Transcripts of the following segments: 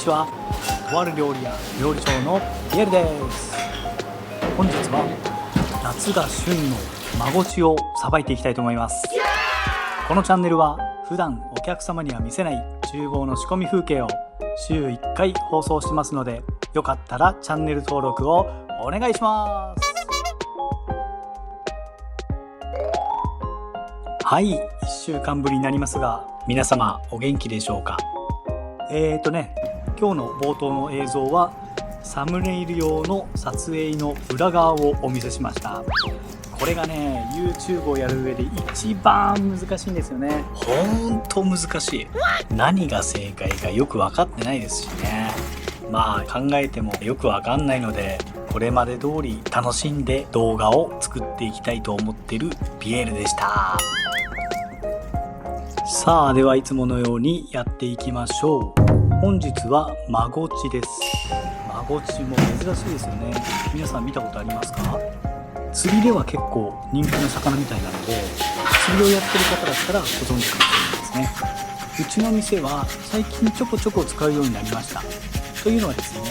ちは。とある料理屋料理長のピエールです。本日は夏が旬のマゴチをさばいていきたいと思います。このチャンネルは普段お客様には見せない厨房の仕込み風景を週1回放送してますので、よかったらチャンネル登録をお願いします。はい、1週間ぶりになりますが、皆様お元気でしょうか。今日の冒頭の映像はサムネイル用の撮影の裏側をお見せしました。これがね、 YouTube をやる上で一番難しいんですよね。ほんと難しい。何が正解かよく分かってないですしね。まあ考えてもよく分かんないので、これまで通り楽しんで動画を作っていきたいと思っているピエールでした。さあ、ではいつものようにやっていきましょう。本日はマゴチです。マゴチも珍しいですよね。皆さん見たことありますか？釣りでは結構人気の魚みたいなので、釣りをやってる方だったらご存知かもしれないですね。うちの店は最近ちょこちょこ使うようになりました。というのはですね、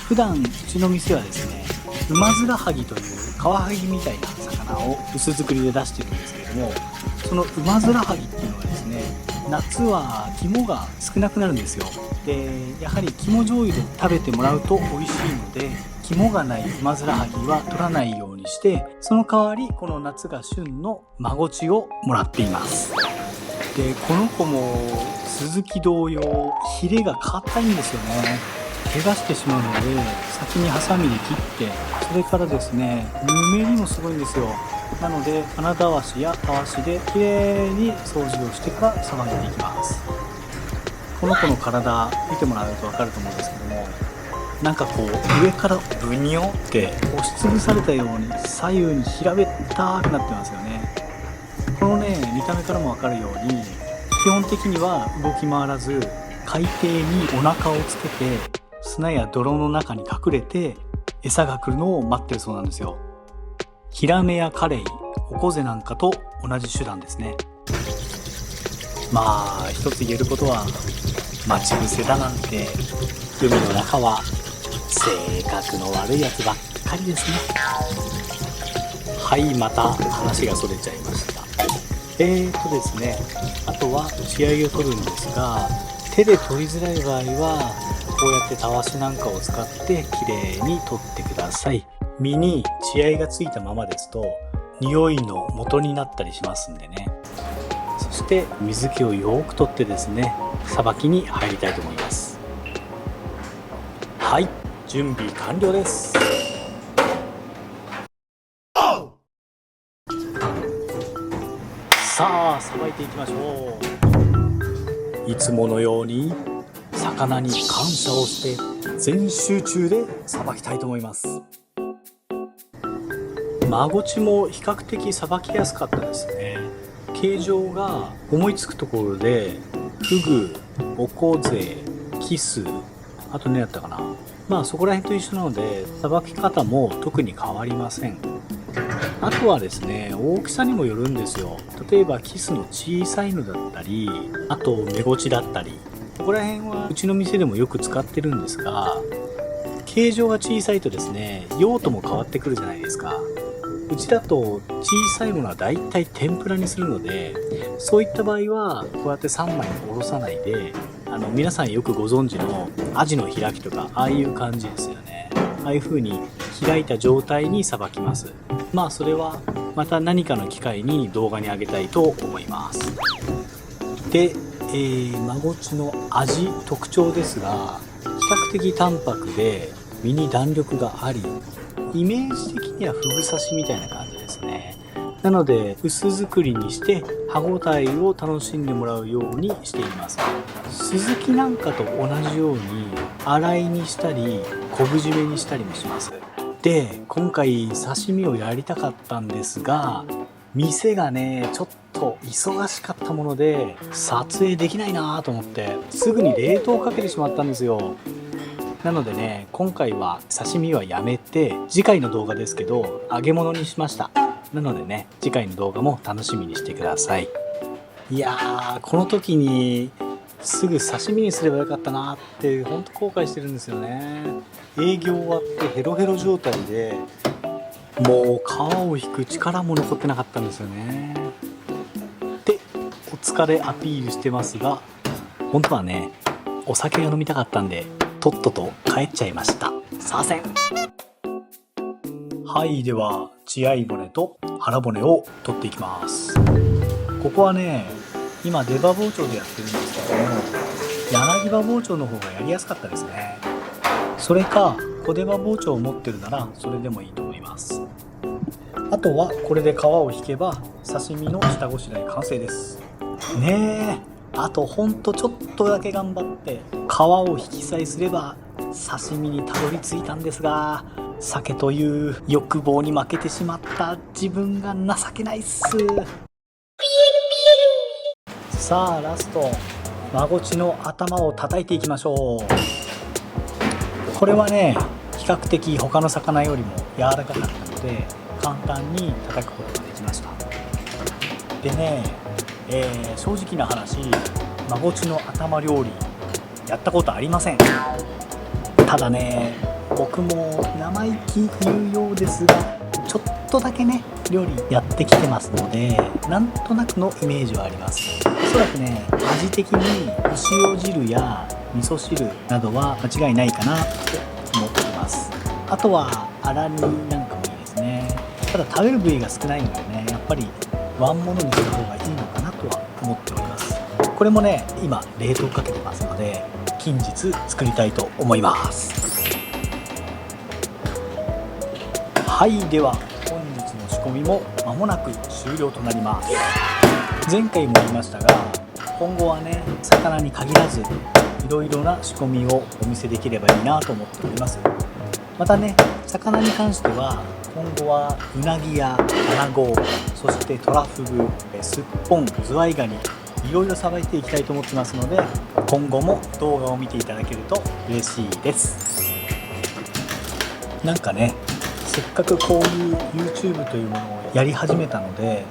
普段うちの店はですね、ウマヅラハギというカワハギみたいな魚を薄作りで出してるんですけれども、そのウマヅラハギっていうのはですね、夏は肝が少なくなるんですよ。で、やはり肝醤油で食べてもらうと美味しいので、肝がないウマヅラハギは取らないようにして、その代わりこの夏が旬のマゴチをもらっています。で、この子もスズキ同様ヒレが硬いんですよね。怪我してしまうので、先にハサミで切って、それからですね、ぬめりもすごいんですよ。なので金たわしやたわしできれいに掃除をしてからさばいていきます。この子の体見てもらうと分かると思うんですけども、なんかこう上からブニョって押しつぶされたように左右に平べったくなってますよね。このね、見た目からも分かるように基本的には動き回らず、海底にお腹をつけて砂や泥の中に隠れて餌が来るのを待ってるそうなんですよ。ヒラメやカレイ、オコゼなんかと同じ手段ですね。まあ一つ言えることは、待ち伏せだなんて海の中は性格の悪いやつばっかりですね。はい、また話がそれちゃいました。ですね、あとは血合いを取るんですが、手で取りづらい場合はこうやってたわしなんかを使ってきれいに取ってください。身に血合いがついたままですと匂いの元になったりしますんでね。そして水気をよく取ってですね、さばきに入りたいと思います。はい、準備完了です。さあ、さばいていきましょう。いつものように魚に感謝をして全集中でさばきたいと思います。マゴチも比較的さばきやすかったですね。形状が思いつくところで、フグ、オコゼ、キス、あとねやったかな。まあそこら辺と一緒なので、さばき方も特に変わりません。あとはですね、大きさにもよるんですよ。例えばキスの小さいのだったり、あとメゴチだったり、ここら辺はうちの店でもよく使ってるんですが、形状が小さいとですね、用途も変わってくるじゃないですか。うちだと小さいものはだいたい天ぷらにするので、そういった場合はこうやって3枚におろさないで、皆さんよくご存知のアジの開きとか、ああいう感じですよね。ああいう風に開いた状態にさばきます。まあそれはまた何かの機会に動画に上げたいと思います。で、マゴチの味特徴ですが、比較的淡白で身に弾力があり、イメージ的にはフグ刺しみたいな感じですね。なので薄作りにして歯ごたえを楽しんでもらうようにしています。スズキなんかと同じように洗いにしたり昆布締めにしたりもします。で、今回刺身をやりたかったんですが、店がねちょっと忙しかったもので撮影できないなと思ってすぐに冷凍かけてしまったんですよ。なのでね、今回は刺身はやめて、次回の動画ですけど揚げ物にしました。なのでね、次回の動画も楽しみにしてください。いやー、この時にすぐ刺身にすればよかったなってほんと後悔してるんですよね。営業終わってヘロヘロ状態でもう皮を引く力も残ってなかったんですよね。でお疲れアピールしてますが、本当はねお酒が飲みたかったんでとっとと帰っちゃいました。すいません。はい、では血合い骨と腹骨を取っていきます。ここはね今出刃包丁でやってるんですけども、柳刃包丁の方がやりやすかったですね。それか小出刃包丁を持ってるならそれでもいいと思います。あとはこれで皮を引けば刺身の下ごしらえ完成ですね。あとほんとちょっとだけ頑張って皮を引きさえすれば刺身にたどり着いたんですが、酒という欲望に負けてしまった自分が情けないっす。さあラスト、マゴチの頭を叩いていきましょう。これはね比較的他の魚よりも柔らかかったので簡単に叩くことができました。でね、正直な話、マゴチの頭料理やったことありません。ただね僕も生意気言うようですがちょっとだけね料理やってきてますのでなんとなくのイメージはあります。おそらくね味的にお塩汁や味噌汁などは間違いないかなと思っています。あとは粗煮なんかもいいですね。ただ食べる部位が少ないのでねやっぱりワンものにした方がいいのかなとは思っております。これもね今冷凍かけてますので近日作りたいと思います。はい、では本日の仕込みも間もなく終了となります。前回も言いましたが今後はね魚に限らずいろいろな仕込みをお見せできればいいなと思っております。またね魚に関しては今後はうなぎやアナゴ、そしてトラフグ、すっぽん、ズワイガニいろいろさばいていきたいと思ってますので今後も動画を見ていただけると嬉しいです。なんかねせっかくこういう YouTube というものをやり始めたので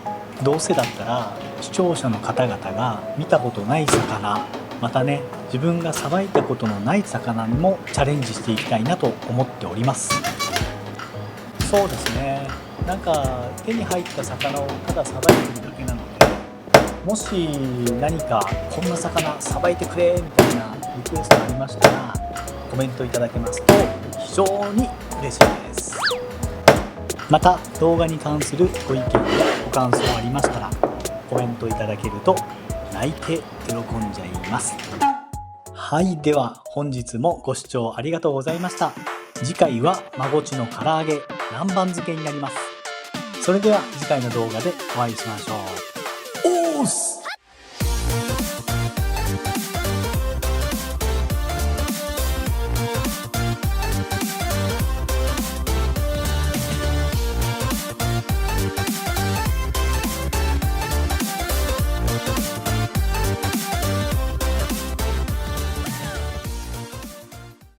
どうせだったら視聴者の方々が見たことない魚、またね自分がさばいたことのない魚にもチャレンジしていきたいなと思っております。そうですね、なんか手に入った魚をたださばいてるだけなので、もし何かこんな魚さばいてくれみたいなリクエストありましたらコメントいただけますと非常に嬉しいです。また動画に関するご意見やご感想ありましたらコメントいただけると泣いて喜んじゃいます。はい、では本日もご視聴ありがとうございました。次回はマゴチの唐揚げ南蛮漬けになります。それでは次回の動画でお会いしましょう。おーす。